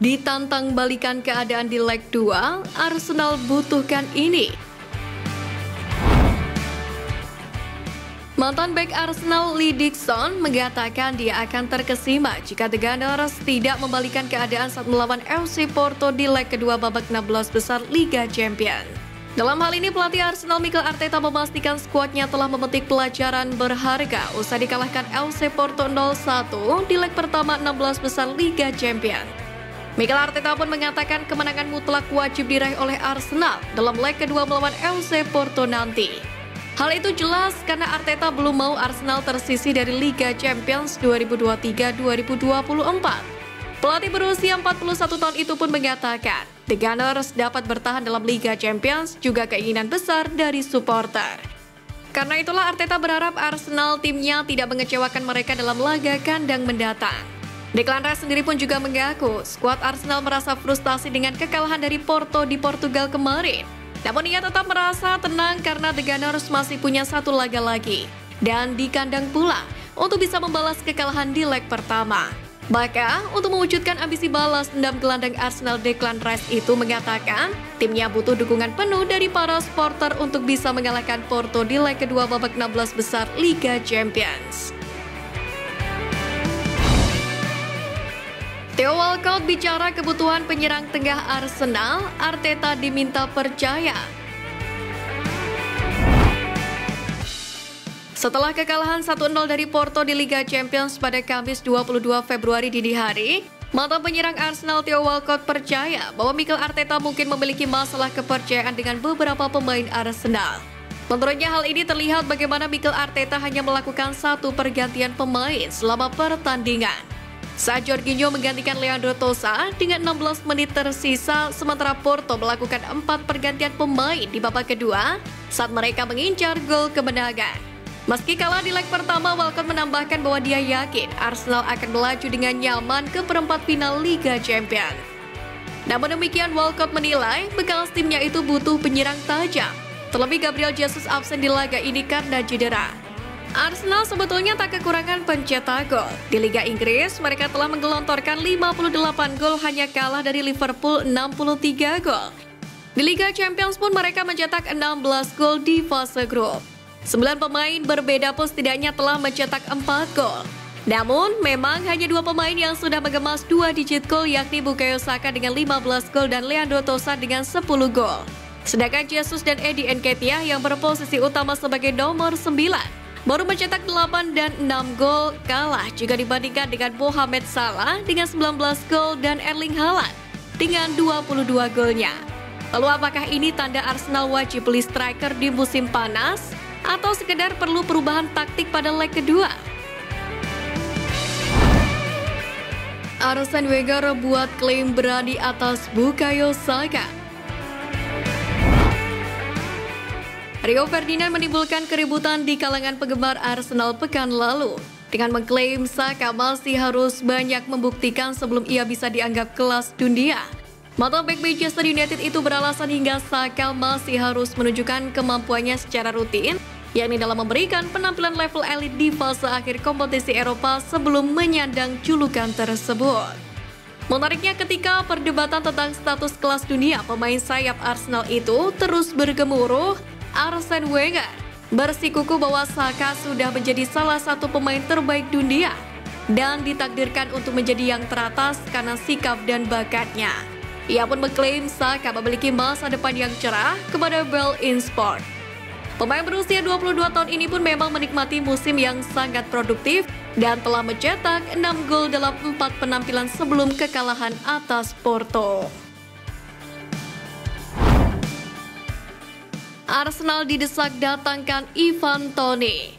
Ditantang balikan keadaan di leg 2, Arsenal butuhkan ini. Mantan bek Arsenal Lee Dixon mengatakan dia akan terkesima jika The Gunners tidak membalikan keadaan saat melawan FC Porto di leg kedua babak 16 besar Liga Champions. Dalam hal ini, pelatih Arsenal Mikel Arteta memastikan skuadnya telah memetik pelajaran berharga usai dikalahkan FC Porto 0-1 di leg pertama 16 besar Liga Champions. Mikel Arteta pun mengatakan kemenangan mutlak wajib diraih oleh Arsenal dalam leg kedua melawan FC Porto nanti. Hal itu jelas karena Arteta belum mau Arsenal tersisih dari Liga Champions 2023-2024. Pelatih berusia 41 tahun itu pun mengatakan, The Gunners dapat bertahan dalam Liga Champions juga keinginan besar dari supporter. Karena itulah Arteta berharap Arsenal timnya tidak mengecewakan mereka dalam laga kandang mendatang. Declan Rice sendiri pun juga mengaku, skuad Arsenal merasa frustasi dengan kekalahan dari Porto di Portugal kemarin. Namun ia tetap merasa tenang karena The Gunners masih punya satu laga lagi. Dan di kandang pula, untuk bisa membalas kekalahan di leg pertama. Bahkan, untuk mewujudkan ambisi balas dendam gelandang Arsenal Declan Rice itu mengatakan, timnya butuh dukungan penuh dari para supporter untuk bisa mengalahkan Porto di leg kedua babak 16 besar Liga Champions. Theo Walcott bicara kebutuhan penyerang tengah Arsenal, Arteta diminta percaya. Setelah kekalahan 1-0 dari Porto di Liga Champions pada Kamis 22 Februari dini hari, mantan penyerang Arsenal Theo Walcott percaya bahwa Mikel Arteta mungkin memiliki masalah kepercayaan dengan beberapa pemain Arsenal. Menurutnya hal ini terlihat bagaimana Mikel Arteta hanya melakukan satu pergantian pemain selama pertandingan. Saat Jorginho menggantikan Leandro Trossard dengan 16 menit tersisa, sementara Porto melakukan 4 pergantian pemain di babak kedua saat mereka mengincar gol kemenangan. Meski kalah di leg pertama, Walcott menambahkan bahwa dia yakin Arsenal akan melaju dengan nyaman ke perempat final Liga Champions. Namun demikian, Walcott menilai bekal timnya itu butuh penyerang tajam. Terlebih Gabriel Jesus absen di laga ini karena cedera. Arsenal sebetulnya tak kekurangan pencetak gol. Di Liga Inggris, mereka telah menggelontorkan 58 gol hanya kalah dari Liverpool 63 gol. Di Liga Champions pun mereka mencetak 16 gol di fase grup. 9 pemain berbeda pun setidaknya telah mencetak 4 gol. Namun, memang hanya 2 pemain yang sudah mengemas 2 digit gol, yakni Bukayo Saka dengan 15 gol dan Leandro Trossard dengan 10 gol. Sedangkan Jesus dan Eddie Nketiah yang berposisi utama sebagai nomor 9 baru mencetak 8 dan 6 gol, kalah jika dibandingkan dengan Mohamed Salah dengan 19 gol dan Erling Haaland dengan 22 golnya. Lalu apakah ini tanda Arsenal wajib beli striker di musim panas? Atau sekedar perlu perubahan taktik pada leg kedua? Arsene Wenger buat klaim berani atas Bukayo Saka. Rio Ferdinand menimbulkan keributan di kalangan penggemar Arsenal pekan lalu dengan mengklaim Saka masih harus banyak membuktikan sebelum ia bisa dianggap kelas dunia. Mantan bek Manchester United itu beralasan hingga Saka masih harus menunjukkan kemampuannya secara rutin, yakni dalam memberikan penampilan level elit di fase akhir kompetisi Eropa sebelum menyandang julukan tersebut. Menariknya ketika perdebatan tentang status kelas dunia pemain sayap Arsenal itu terus bergemuruh, Arsene Wenger bersikukuh bahwa Saka sudah menjadi salah satu pemain terbaik dunia dan ditakdirkan untuk menjadi yang teratas karena sikap dan bakatnya. Ia pun mengklaim Saka memiliki masa depan yang cerah kepada Bell in Sport. Pemain berusia 22 tahun ini pun memang menikmati musim yang sangat produktif dan telah mencetak 6 gol dalam 4 penampilan sebelum kekalahan atas Porto. Arsenal didesak datangkan Ivan Toney.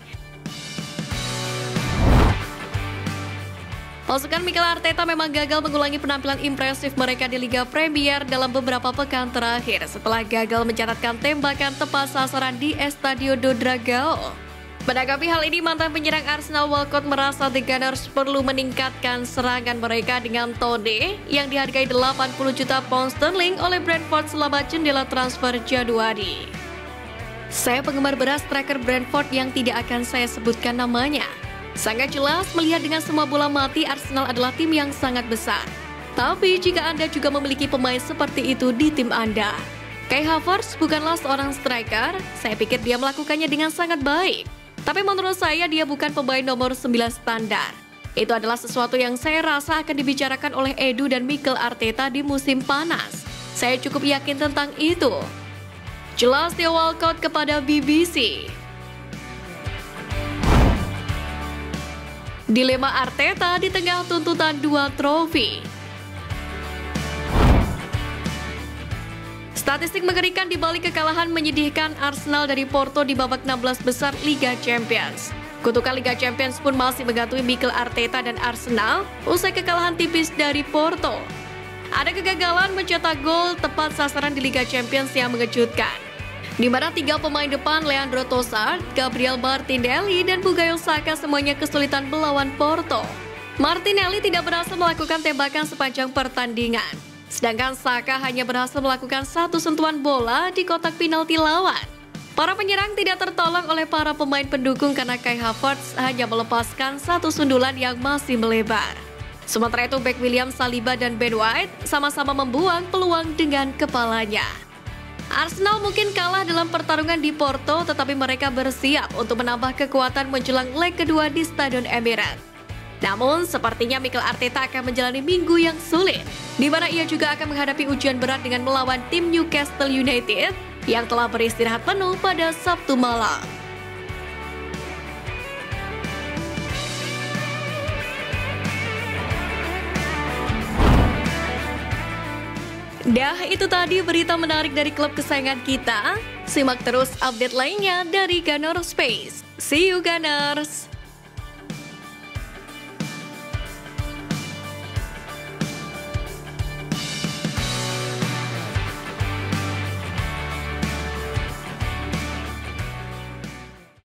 Pasukan Mikel Arteta memang gagal mengulangi penampilan impresif mereka di Liga Premier dalam beberapa pekan terakhir setelah gagal mencatatkan tembakan tepat sasaran di Estadio do Dragão. Menanggapi hal ini, mantan penyerang Arsenal Walcott merasa The Gunners perlu meningkatkan serangan mereka dengan Toney yang dihargai 80 juta pound sterling oleh Brentford selama jendela transfer Januari. Saya penggemar berat striker Brentford yang tidak akan saya sebutkan namanya. Sangat jelas melihat dengan semua bola mati Arsenal adalah tim yang sangat besar. Tapi jika Anda juga memiliki pemain seperti itu di tim Anda. Kai Havertz bukanlah seorang striker, saya pikir dia melakukannya dengan sangat baik. Tapi menurut saya dia bukan pemain nomor 9 standar. Itu adalah sesuatu yang saya rasa akan dibicarakan oleh Edu dan Mikel Arteta di musim panas. Saya cukup yakin tentang itu. Jelas Theo Walcott kepada BBC. Dilema Arteta di tengah tuntutan 2 trofi. Statistik mengerikan di balik kekalahan menyedihkan Arsenal dari Porto di babak 16 besar Liga Champions. Kutukan Liga Champions pun masih menggantui Mikel Arteta dan Arsenal usai kekalahan tipis dari Porto. Ada kegagalan mencetak gol tepat sasaran di Liga Champions yang mengejutkan, di mana 3 pemain depan Leandro Trossard, Gabriel Martinelli, dan Bukayo Saka semuanya kesulitan melawan Porto. Martinelli tidak berhasil melakukan tembakan sepanjang pertandingan, sedangkan Saka hanya berhasil melakukan 1 sentuhan bola di kotak penalti lawan. Para penyerang tidak tertolong oleh para pemain pendukung karena Kai Havertz hanya melepaskan 1 sundulan yang masih melebar. Sementara itu bek William Saliba dan Ben White sama-sama membuang peluang dengan kepalanya. Arsenal mungkin kalah dalam pertarungan di Porto, tetapi mereka bersiap untuk menambah kekuatan menjelang leg kedua di Stadion Emirates. Namun, sepertinya Mikel Arteta akan menjalani minggu yang sulit, di mana ia juga akan menghadapi ujian berat dengan melawan tim Newcastle United yang telah beristirahat penuh pada Sabtu malam. Dah, itu tadi berita menarik dari klub kesayangan kita. Simak terus update lainnya dari Gunners Space. See you Gunners!